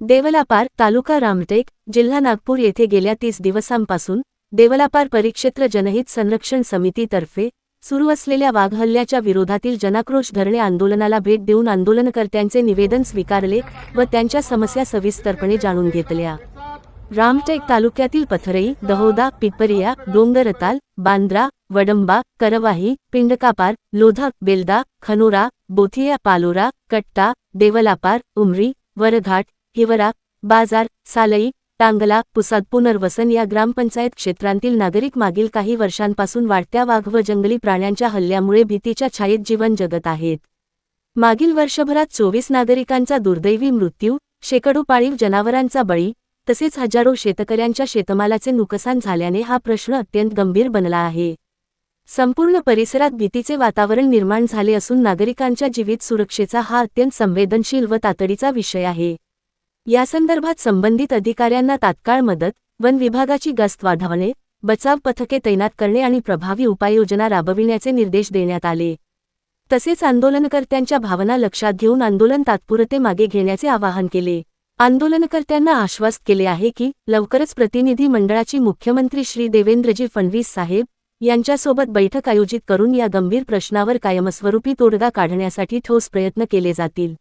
देवलापार तालुका रामटेक जिल्हा नागपूर येथे गेल्या 30 दिवसांपासून देवलापार परिक्षेत्र जनहित संरक्षण समितीतर्फे सुरू असलेल्या वाघ हल्ल्याच्या विरोधातील जनाक्रोश धरणे आंदोलनाला भेट देऊन आंदोलनकर्त्यांचे निवेदन स्वीकारले व त्यांच्या समस्या सविस्तरपणे जाणून घेतल्या। रामटेक तालुक्यातील पथरई, दहोदा, पिपरिया, डोंगरताल, बांद्रा, वडंबा, करवाही, पिंडकापार, लोधा, बेलदा, खनोरा, बोथिया, पालोरा, कट्टा, देवलापार, उमरी, वरघाट, हिवरा, बाजार, सालई, टांगला, पुसाद पुनर्वसन या ग्रामपंचायत क्षेत्रांतील नागरिक मागील काही वर्षांपासून वाढत्या वाघ व जंगली प्राण्यांच्या हल्ल्यामुळे भीतीच्या छायेत जीवन जगत आहेत। मागील वर्षभरात 24 नागरिकांचा दुर्दैवी मृत्यू, शेकडो पाळीव जनावरांचा बळी तसेच हजारो शेतकऱ्यांच्या शेतमालाचे नुकसान झाल्याने हा प्रश्न अत्यंत गंभीर बनला आहे। संपूर्ण परिसरात भीतीचे वातावरण निर्माण झाले असून नागरिकांच्या जीवित सुरक्षेचा हा अत्यंत संवेदनशील व तातडीचा विषय आहे। यासंदर्भात संबंधित अधिकाऱ्यांना तात्काळ मदत, वन विभागाची गस्त वाढवणे, बचाव पथके तैनात करणे आणि प्रभावी उपाययोजना राबविण्याचे निर्देश देण्यात आले। तसेच आंदोलनकर्त्यांच्या भावना लक्षात घेऊन आंदोलन तात्पुरते मागे घेण्याचे आवाहन केले। आंदोलनकर्त्यांना आश्वस्त केले आहे की लवकरच प्रतिनिधी मंडळाची मुख्यमंत्री श्री देवेंद्रजी फडणवीस साहेब यांच्यासोबत बैठक आयोजित करून या गंभीर प्रश्नावर कायमस्वरूपी तोडगा काढण्यासाठी ठोस प्रयत्न केले जातील।